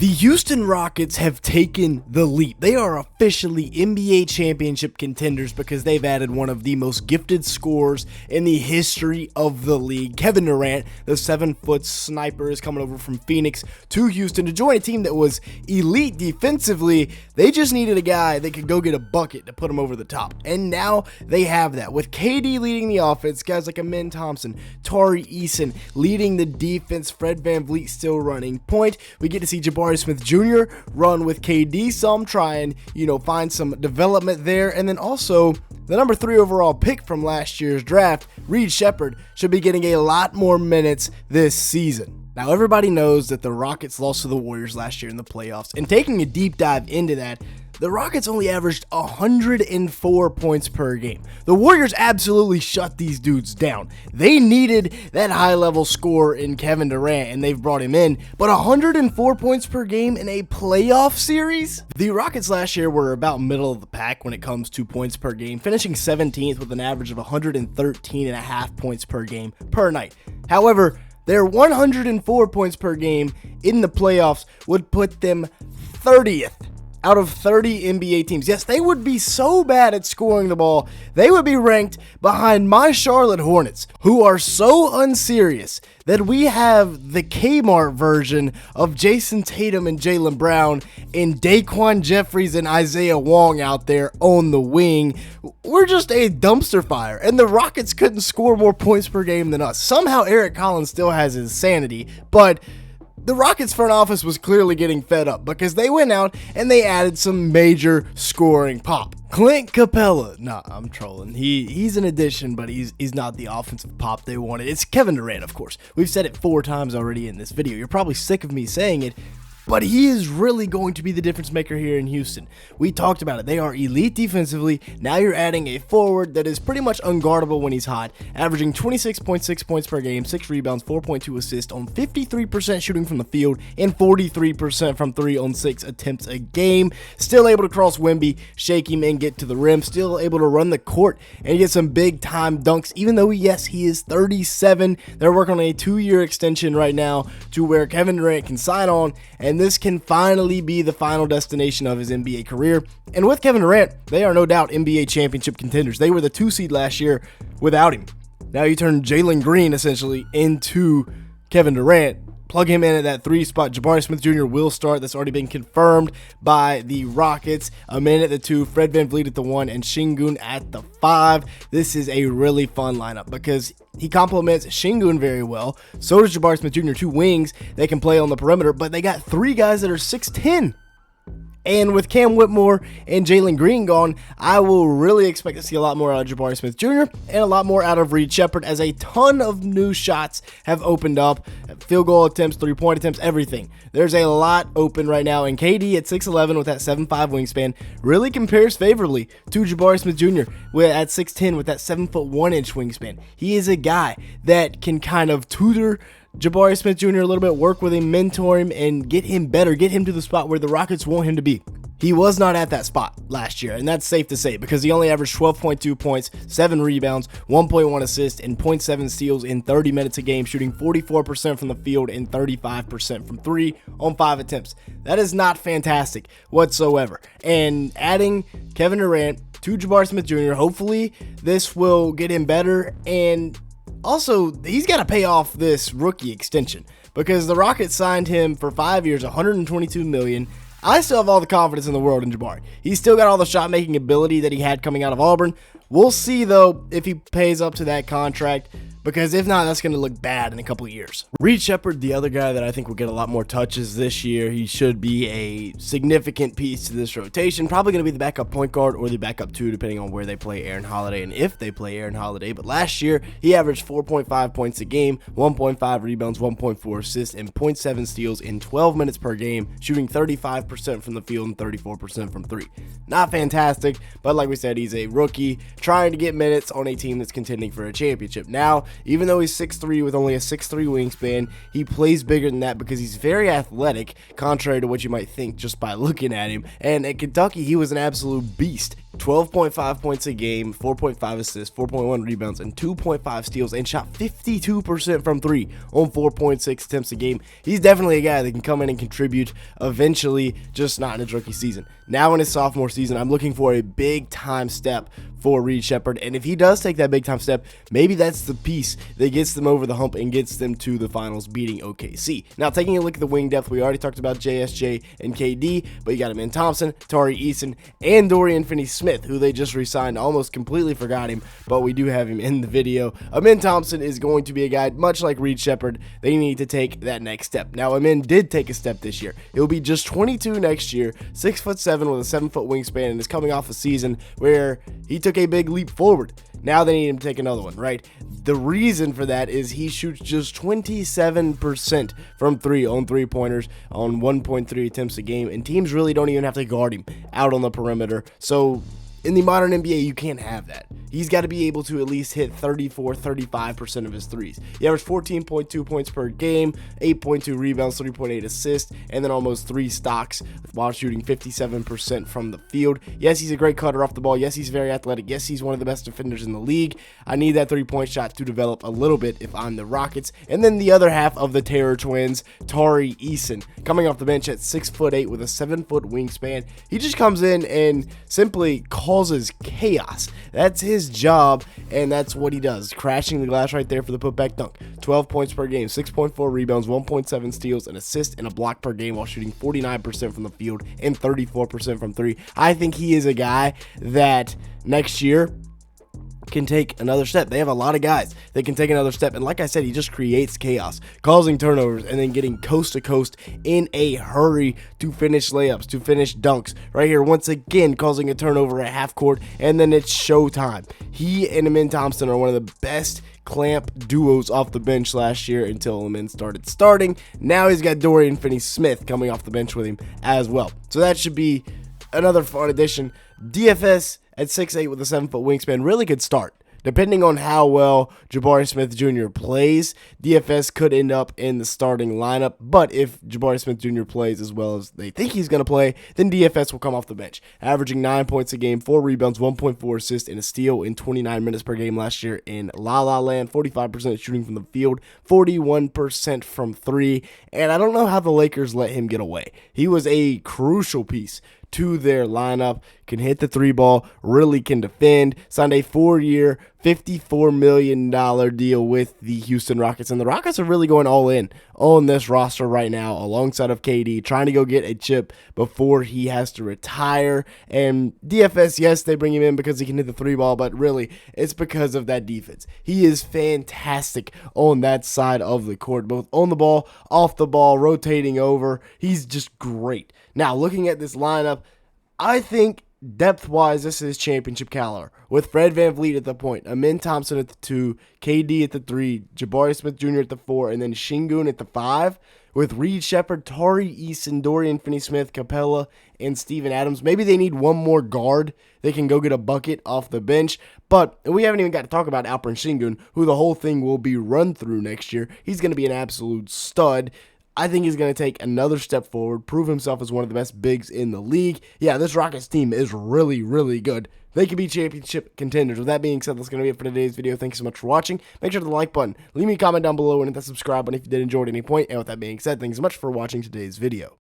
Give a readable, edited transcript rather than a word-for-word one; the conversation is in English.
The Houston Rockets have taken the leap. They are officially NBA championship contenders because they've added one of the most gifted scorers in the history of the league. Kevin Durant, the 7-foot sniper, is coming over from Phoenix to Houston to join a team that was elite defensively. They just needed a guy that could go get a bucket to put them over the top. And now they have that. With KD leading the offense, guys like Thompson, Tari Eason leading the defense, Fred VanVleet still running point. We get to see Jabari Smith Jr. run with KD some, try and, find some development there. And then also, the number 3 overall pick from last year's draft, Shepard, should be getting a lot more minutes this season. Now, everybody knows that the Rockets lost to the Warriors last year in the playoffs, and taking a deep dive into that, the Rockets only averaged 104 points per game. The Warriors absolutely shut these dudes down. They needed that high-level score in Kevin Durant, and they've brought him in. But 104 points per game in a playoff series? The Rockets last year were about middle of the pack when it comes to points per game, finishing 17th with an average of 113.5 points per game per night. However, their 104 points per game in the playoffs would put them 30th out of 30 NBA teams. Yes, they would be so bad at scoring the ball, they would be ranked behind my Charlotte Hornets, who are so unserious that we have the Kmart version of Jason Tatum and Jaylen Brown and Daquan Jeffries and Isaiah Wong out there on the wing. We're just a dumpster fire, and the Rockets couldn't score more points per game than us. Somehow Eric Collins still has his sanity, but the Rockets front office was clearly getting fed up because they went out and they added some major scoring pop. Clint Capella, I'm trolling. He's an addition, but he's not the offensive pop they wanted. It's Kevin Durant, of course. We've said it 4 times already in this video. You're probably sick of me saying it, but he is really going to be the difference maker here in Houston. We talked about it. They are elite defensively. Now you're adding a forward that is pretty much unguardable when he's hot, averaging 26.6 points per game, 6 rebounds, 4.2 assists on 53% shooting from the field and 43% from 3 on 6 attempts a game. Still able to cross Wemby, shake him, and get to the rim. Still able to run the court and get some big-time dunks, even though, yes, he is 37. They're working on a 2-year extension right now to where Kevin Durant can sign on, and this can finally be the final destination of his NBA career. And with Kevin Durant, they are no doubt NBA championship contenders. They were the 2 seed last year without him. Now you turn Jalen Green essentially into Kevin Durant. Plug him in at that 3 spot. Jabari Smith Jr. will start. That's already been confirmed by the Rockets. Amen at the 2, Fred VanVleet at the 1, and Sengun at the 5. This is a really fun lineup because he complements Sengun very well. So does Jabari Smith Jr. 2 wings that can play on the perimeter, but they got 3 guys that are 6'10". And with Cam Whitmore and Jalen Green gone, I will really expect to see a lot more out of Jabari Smith Jr. and a lot more out of Shepard, as a ton of new shots have opened up. Field goal attempts, 3-point attempts, everything. There's a lot open right now, and KD at 6'11 with that 7'5 wingspan really compares favorably to Jabari Smith Jr. at 6'10 with that 7'1" wingspan. He is a guy that can kind of tutor Jabari Smith Jr. a little bit, work with him, mentor him, and get him better, get him to the spot where the Rockets want him to be. He was not at that spot last year, and that's safe to say because he only averaged 12.2 points, 7 rebounds, 1.1 assists, and 0.7 steals in 30 minutes a game, shooting 44% from the field and 35% from 3 on 5 attempts. That is not fantastic whatsoever. And adding Kevin Durant to Jabari Smith Jr., hopefully this will get him better, and also, he's got to pay off this rookie extension because the Rockets signed him for 5 years, $122 million. I still have all the confidence in the world in Jabari. He's still got all the shot-making ability that he had coming out of Auburn. We'll see, though, if he pays up to that contract, because if not, that's going to look bad in a couple of years. Shepard, the other guy that I think will get a lot more touches this year. He should be a significant piece to this rotation. Probably going to be the backup point guard or the backup 2, depending on where they play Aaron Holiday and if they play Aaron Holiday. But last year, he averaged 4.5 points a game, 1.5 rebounds, 1.4 assists, and 0.7 steals in 12 minutes per game, shooting 35% from the field and 34% from 3. Not fantastic, but like we said, he's a rookie trying to get minutes on a team that's contending for a championship. Now, even though he's 6'3 with only a 6'3 wingspan, he plays bigger than that because he's very athletic, contrary to what you might think just by looking at him. And at Kentucky, he was an absolute beast. 12.5 points a game, 4.5 assists, 4.1 rebounds, and 2.5 steals, and shot 52% from 3 on 4.6 attempts a game. He's definitely a guy that can come in and contribute eventually, just not in his rookie season. Now in his sophomore season, I'm looking for a big-time step for Reed Shepard, and if he does take that big-time step, maybe that's the piece that gets them over the hump and gets them to the finals, beating OKC. Now, taking a look at the wing depth, we already talked about JSJ and KD, but you got him in Thompson, Tari Eason, and Dorian Finney Smith, who they just re-signed. Almost completely forgot him, but we do have him in the video. Amin Thompson is going to be a guy, much like Reed Shepard, they need to take that next step. Now, Amin did take a step this year. He'll be just 22 next year, 6'7" with a 7-foot wingspan, and is coming off a season where he took a big leap forward. Now they need him to take another one, right? The reason for that is he shoots just 27% from 3 on 3-pointers on 1.3 attempts a game, and teams really don't even have to guard him out on the perimeter. So in the modern NBA, you can't have that. He's got to be able to at least hit 34-35% of his threes. He averaged 14.2 points per game, 8.2 rebounds, 3.8 assists, and then almost 3 stocks while shooting 57% from the field. Yes, he's a great cutter off the ball. Yes, he's very athletic. Yes, he's one of the best defenders in the league. I need that 3-point shot to develop a little bit if I'm the Rockets. And then the other half of the Terror Twins, Tari Eason, coming off the bench at 6'8" with a 7-foot wingspan. He just comes in and simply causes chaos. That's his job, and that's what he does. Crashing the glass right there for the putback dunk. 12 points per game, 6.4 rebounds, 1.7 steals, an assist, and a block per game while shooting 49% from the field and 34% from 3. I think he is a guy that next year can take another step. They have a lot of guys that can take another step, and like I said, he just creates chaos, causing turnovers and then getting coast to coast in a hurry to finish layups, to finish dunks. Right here, once again, causing a turnover at half court, and then it's showtime. He and Amin Thompson are one of the best clamp duos off the bench last year until Amin started starting. Now he's got Dorian Finney Smith coming off the bench with him as well. So that should be another fun addition. DFS at 6'8" with a 7-foot wingspan really could start. Depending on how well Jabari Smith Jr. plays, DFS could end up in the starting lineup. But if Jabari Smith Jr. plays as well as they think he's going to play, then DFS will come off the bench, averaging 9 points a game, 4 rebounds, 1.4 assists, and a steal in 29 minutes per game last year in La La Land. 45% shooting from the field, 41% from 3. And I don't know how the Lakers let him get away. He was a crucial piece to their lineup, can hit the 3 ball, really can defend. Signed a 4-year, $54 million deal with the Houston Rockets, and the Rockets are really going all in on this roster right now alongside of KD, trying to go get a chip before he has to retire. And DFS, yes, they bring him in because he can hit the 3 ball, but really it's because of that defense. He is fantastic on that side of the court, both on the ball, off the ball, rotating over. He's just great. Now, looking at this lineup, I think depth-wise, this is championship caliber. With Fred VanVleet at the point, Amin Thompson at the 2, KD at the 3, Jabari Smith Jr. at the 4, and then Sengun at the 5. With Reed Shepard, Tari Eason, Dorian Finney-Smith, Capella, and Steven Adams. Maybe they need one more guard. They can go get a bucket off the bench. But we haven't even got to talk about Alpren Sengun, who the whole thing will be run through next year. He's going to be an absolute stud. I think he's going to take another step forward, prove himself as one of the best bigs in the league. Yeah, this Rockets team is really, really good. They could be championship contenders. With that being said, that's going to be it for today's video. Thank you so much for watching. Make sure to hit the like button. Leave me a comment down below and hit that subscribe button if you did enjoy at any point. And with that being said, thanks so much for watching today's video.